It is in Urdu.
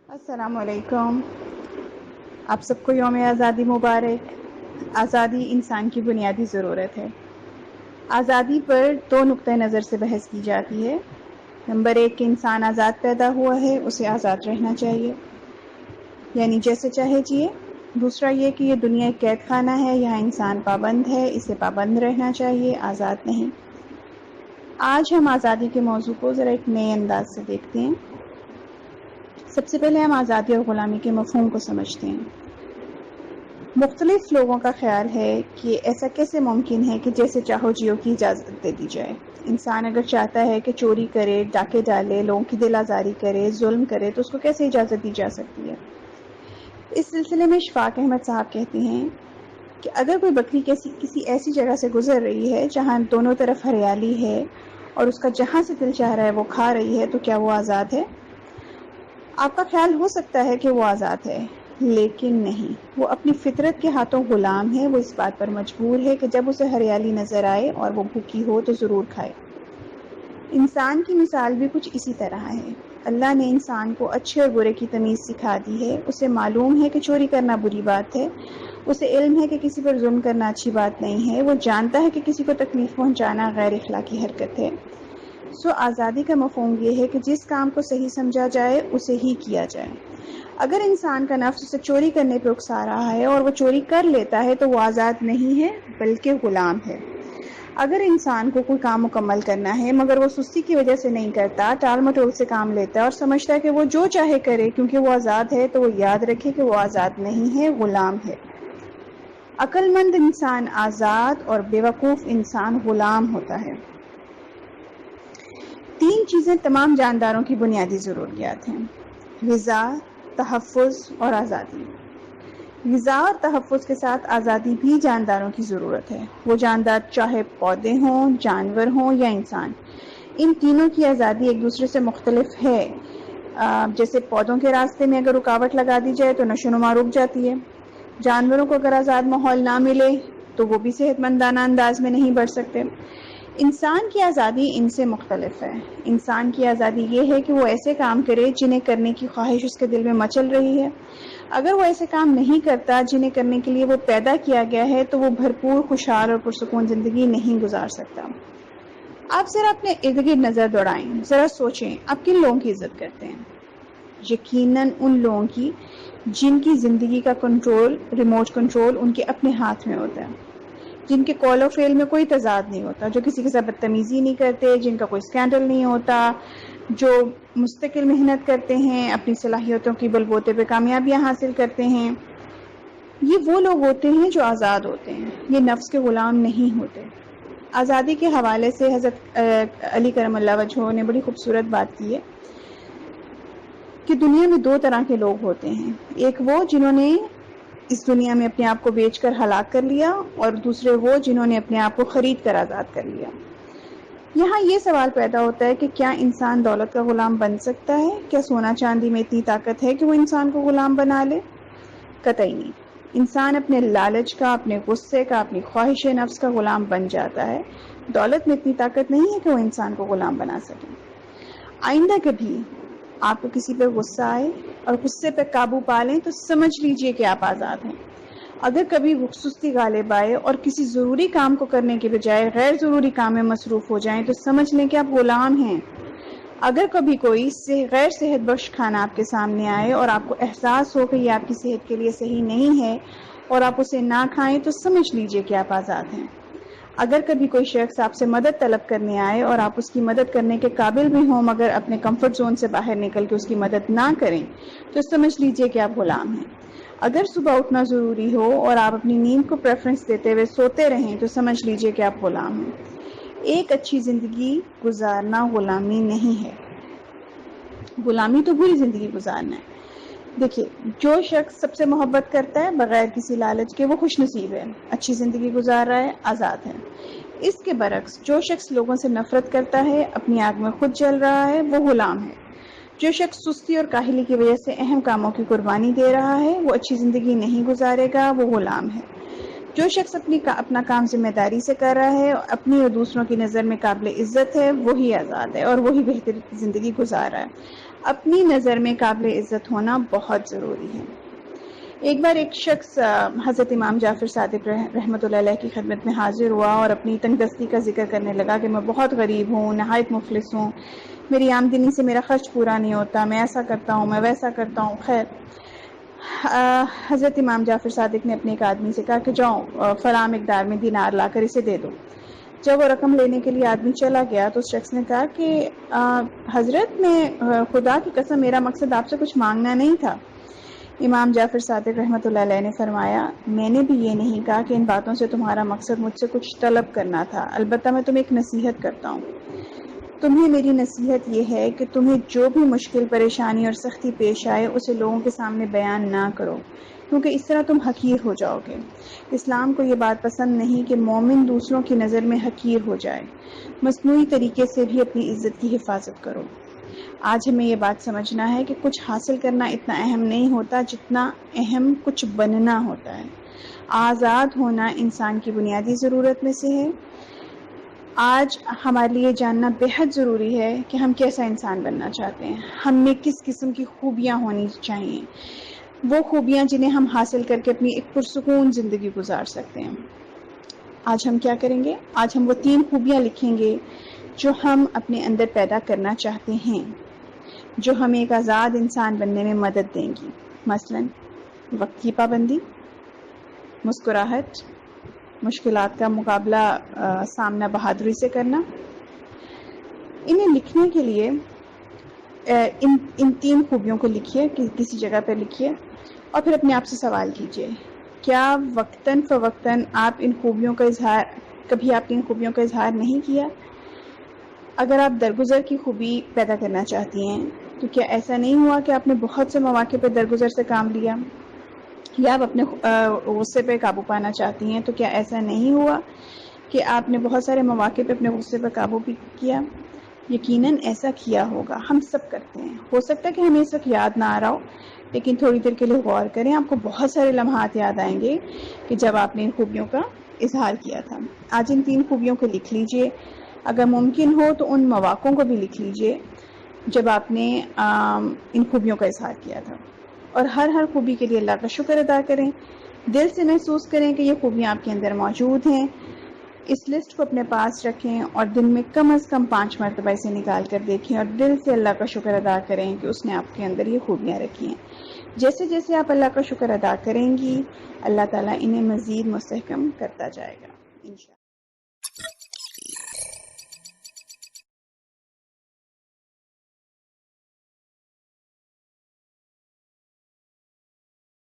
السلام علیکم. آپ سب کو یوم آزادی مبارک. آزادی انسان کی بنیادی ضرورت ہے. آزادی پر دو نقطۂ نظر سے بحث کی جاتی ہے. نمبر 1 کہ انسان آزاد پیدا ہوا ہے، اسے آزاد رہنا چاہیے، یعنی جیسے چاہے جیے. دوسرا یہ کہ یہ دنیا ایک قید خانہ ہے، یہاں انسان پابند ہے، اسے پابند رہنا چاہیے، آزاد نہیں. آج ہم آزادی کے موضوع کو ذرا ایک نئے انداز سے دیکھتے ہیں. سب سے پہلے ہم آزادی اور غلامی کے مفہوم کو سمجھتے ہیں. مختلف لوگوں کا خیال ہے کہ ایسا کیسے ممکن ہے کہ جیسے چاہو جیو کی اجازت دے دی جائے. انسان اگر چاہتا ہے کہ چوری کرے، ڈاکے ڈالے، لوگوں کی دل آزاری کرے، ظلم کرے، تو اس کو کیسے اجازت دی جا سکتی ہے؟ اس سلسلے میں اشفاق احمد صاحب کہتے ہیں کہ اگر کوئی بکری کسی ایسی جگہ سے گزر رہی ہے جہاں دونوں طرف ہریالی ہے اور اس کا جہاں سے دل چاہ رہا ہے وہ کھا رہی ہے، تو کیا وہ آزاد ہے؟ آپ کا خیال ہو سکتا ہے کہ وہ آزاد ہے، لیکن نہیں. وہ اپنی فطرت کے ہاتھوں غلام ہے. وہ اس بات پر مجبور ہے کہ جب اسے ہریالی نظر آئے اور وہ بھوکی ہو تو ضرور کھائے. انسان کی مثال بھی کچھ اسی طرح ہے. اللہ نے انسان کو اچھے اور برے کی تمیز سکھا دی ہے. اسے معلوم ہے کہ چوری کرنا بری بات ہے، اسے علم ہے کہ کسی پر ظلم کرنا اچھی بات نہیں ہے، وہ جانتا ہے کہ کسی کو تکلیف پہنچانا غیر اخلاقی حرکت ہے. آزادی کا مفہوم یہ ہے کہ جس کام کو صحیح سمجھا جائے اسے ہی کیا جائے. اگر انسان کا نفس اسے چوری کرنے پہ اکسا رہا ہے اور وہ چوری کر لیتا ہے تو وہ آزاد نہیں ہے بلکہ غلام ہے. اگر انسان کو کوئی کام مکمل کرنا ہے مگر وہ سستی کی وجہ سے نہیں کرتا، ٹال مٹول سے کام لیتا ہے اور سمجھتا ہے کہ وہ جو چاہے کرے کیونکہ وہ آزاد ہے، تو وہ یاد رکھے کہ وہ آزاد نہیں ہے، غلام ہے. عقل مند انسان آزاد اور بیوقوف انسان غلام ہوتا ہے. 3 چیزیں تمام جانداروں کی بنیادی ضروریات ہیں: غذا، تحفظ اور آزادی. غذا اور تحفظ کے ساتھ آزادی بھی جانداروں کی ضرورت ہے. وہ جاندار چاہے پودے ہوں، جانور ہوں یا انسان، ان تینوں کی آزادی ایک دوسرے سے مختلف ہے. جیسے پودوں کے راستے میں اگر رکاوٹ لگا دی جائے تو نشو و نما رک جاتی ہے. جانوروں کو اگر آزاد ماحول نہ ملے تو وہ بھی صحت مندانہ انداز میں نہیں بڑھ سکتے. انسان کی آزادی ان سے مختلف ہے. انسان کی آزادی یہ ہے کہ وہ ایسے کام کرے جنہیں کرنے کی خواہش اس کے دل میں مچل رہی ہے. اگر وہ ایسے کام نہیں کرتا جنہیں کرنے کے لیے وہ پیدا کیا گیا ہے تو وہ بھرپور، خوشحال اور پرسکون زندگی نہیں گزار سکتا. آپ ذرا اپنے ارد گرد نظر دوڑائیں، ذرا سوچیں آپ کن لوگوں کی عزت کرتے ہیں. یقیناً ان لوگوں کی جن کی زندگی کا کنٹرول، ریموٹ کنٹرول ان کے اپنے ہاتھ میں ہوتا ہے، جن کے قول و فعل میں کوئی تضاد نہیں ہوتا، جو کسی کے ساتھ بدتمیزی نہیں کرتے، جن کا کوئی سکینڈل نہیں ہوتا، جو مستقل محنت کرتے ہیں، اپنی صلاحیتوں کی بل بوتے پہ کامیابیاں حاصل کرتے ہیں. یہ وہ لوگ ہوتے ہیں جو آزاد ہوتے ہیں، یہ نفس کے غلام نہیں ہوتے. آزادی کے حوالے سے حضرت علی کرم اللہ وجہہ نے بڑی خوبصورت بات کی ہے کہ دنیا میں 2 طرح کے لوگ ہوتے ہیں. ایک وہ جنہوں نے اس دنیا میں اپنے آپ کو بیچ کر ہلاک کر لیا، اور دوسرے وہ جنہوں نے اپنے آپ کو خرید کر آزاد کر لیا. یہاں یہ سوال پیدا ہوتا ہے کہ کیا انسان دولت کا غلام بن سکتا ہے؟ کیا سونا چاندی میں اتنی طاقت ہے کہ وہ انسان کو غلام بنا لے؟ قطعی نہیں. انسان اپنے لالچ کا، اپنے غصے کا، اپنی خواہش نفس کا غلام بن جاتا ہے. دولت میں اتنی طاقت نہیں ہے کہ وہ انسان کو غلام بنا سکے. آئندہ کبھی آپ کو کسی پہ غصہ آئے اور غصے پہ قابو پا لیں تو سمجھ لیجئے کہ آپ آزاد ہیں. اگر کبھی سستی غالب آئے اور کسی ضروری کام کو کرنے کے بجائے غیر ضروری کام میں مصروف ہو جائیں تو سمجھ لیں کہ آپ غلام ہیں. اگر کبھی کوئی غیر صحت بخش کھانا آپ کے سامنے آئے اور آپ کو احساس ہو کہ یہ آپ کی صحت کے لیے صحیح نہیں ہے اور آپ اسے نہ کھائیں تو سمجھ لیجئے کہ آپ آزاد ہیں. اگر کبھی کوئی شخص آپ سے مدد طلب کرنے آئے اور آپ اس کی مدد کرنے کے قابل بھی ہوں مگر اپنے کمفرٹ زون سے باہر نکل کے اس کی مدد نہ کریں تو سمجھ لیجئے کہ آپ غلام ہیں. اگر صبح اٹھنا ضروری ہو اور آپ اپنی نیند کو پریفرنس دیتے ہوئے سوتے رہیں تو سمجھ لیجئے کہ آپ غلام ہیں. ایک اچھی زندگی گزارنا غلامی نہیں ہے. غلامی تو بری زندگی گزارنا ہے. دیکھیے، جو شخص سب سے محبت کرتا ہے بغیر کسی لالچ کے وہ خوش نصیب ہے، اچھی زندگی گزار رہا ہے، آزاد ہے. اس کے برعکس جو شخص لوگوں سے نفرت کرتا ہے، اپنی آگ میں خود جل رہا ہے، وہ غلام ہے. جو شخص سستی اور کاہلی کی وجہ سے اہم کاموں کی قربانی دے رہا ہے وہ اچھی زندگی نہیں گزارے گا، وہ غلام ہے. جو شخص اپنا کام ذمہ داری سے کر رہا ہے، اپنی اور دوسروں کی نظر میں قابل عزت ہے، وہی آزاد ہے اور وہی بہتر زندگی گزار رہا ہے. اپنی نظر میں قابل عزت ہونا بہت ضروری ہے۔ ایک بار ایک شخص حضرت امام جعفر صادق رحمۃ اللہ علیہ کی خدمت میں حاضر ہوا اور اپنی تنگ دستی کا ذکر کرنے لگا کہ میں بہت غریب ہوں، نہایت مفلس ہوں، میری آمدنی سے میرا خرچ پورا نہیں ہوتا، میں ایسا کرتا ہوں، میں ویسا کرتا ہوں۔ خیر، حضرت امام جعفر صادق نے اپنے ایک آدمی سے کہا کہ جاؤ فلاں مقدار میں دینار لا کر اسے دے دو۔ جب وہ رقم لینے کے لیے آدمی چلا گیا تو اس شخص نے کہا کہ حضرت، میں خدا کی قسم میرا مقصد آپ سے کچھ مانگنا نہیں تھا۔ امام جعفر صادق رحمۃ اللہ علیہ نے فرمایا، میں نے بھی یہ نہیں کہا کہ ان باتوں سے تمہارا مقصد مجھ سے کچھ طلب کرنا تھا، البتہ میں تمہیں ایک نصیحت کرتا ہوں۔ تمہیں میری نصیحت یہ ہے کہ تمہیں جو بھی مشکل، پریشانی اور سختی پیش آئے اسے لوگوں کے سامنے بیان نہ کرو، کیونکہ اس طرح تم حقیر ہو جاؤ گے۔ اسلام کو یہ بات پسند نہیں کہ مومن دوسروں کی نظر میں حقیر ہو جائے۔ مصنوعی طریقے سے بھی اپنی عزت کی حفاظت کرو۔ آج ہمیں یہ بات سمجھنا ہے کہ کچھ حاصل کرنا اتنا اہم نہیں ہوتا جتنا اہم کچھ بننا ہوتا ہے۔ آزاد ہونا انسان کی بنیادی ضرورت میں سے ہے۔ آج ہمارے لیے جاننا بہت ضروری ہے کہ ہم کیسا انسان بننا چاہتے ہیں، ہم میں کس قسم کی خوبیاں ہونی چاہیے، وہ خوبیاں جنہیں ہم حاصل کر کے اپنی ایک پرسکون زندگی گزار سکتے ہیں۔ آج ہم کیا کریں گے؟ آج ہم وہ 3 خوبیاں لکھیں گے جو ہم اپنے اندر پیدا کرنا چاہتے ہیں، جو ہمیں ایک آزاد انسان بننے میں مدد دیں گی۔ مثلا وقت کی پابندی، مسکراہٹ، مشکلات کا مقابلہ سامنا بہادری سے کرنا۔ انہیں لکھنے کے لیے ان 3 خوبیوں کو لکھیے، کسی جگہ پر لکھیے اور پھر اپنے آپ سے سوال کیجیے، کیا وقتاً فوقتاً کبھی آپ نے ان خوبیوں کا اظہار نہیں کیا؟ اگر آپ درگزر کی خوبی پیدا کرنا چاہتی ہیں تو کیا ایسا نہیں ہوا کہ آپ نے بہت سے مواقع پہ درگزر سے کام لیا؟ یا آپ اپنے غصے پہ قابو پانا چاہتی ہیں تو کیا ایسا نہیں ہوا کہ آپ نے بہت سارے مواقع پہ اپنے غصے پہ قابو بھی کیا؟ یقیناً ایسا کیا ہوگا، ہم سب کرتے ہیں۔ ہو سکتا ہے کہ ہمیں اس وقت یاد نہ آ رہا ہو، لیکن تھوڑی دیر کے لیے غور کریں، آپ کو بہت سارے لمحات یاد آئیں گے کہ جب آپ نے ان خوبیوں کا اظہار کیا تھا۔ آج ان 3 خوبیوں کو لکھ لیجئے، اگر ممکن ہو تو ان مواقعوں کو بھی لکھ لیجئے جب آپ نے ان خوبیوں کا اظہار کیا تھا، اور ہر خوبی کے لیے اللہ کا شکر ادا کریں، دل سے محسوس کریں کہ یہ خوبیاں آپ کے اندر موجود ہیں۔ اس لسٹ کو اپنے پاس رکھیں اور دن میں کم از کم 5 مرتبہ اسے نکال کر دیکھیں اور دل سے اللہ کا شکر ادا کریں کہ اس نے آپ کے اندر یہ خوبیاں رکھی ہیں۔ جیسے جیسے آپ اللہ کا شکر ادا کریں گی، اللہ تعالیٰ انہیں مزید مستحکم کرتا جائے گا انشاءاللہ۔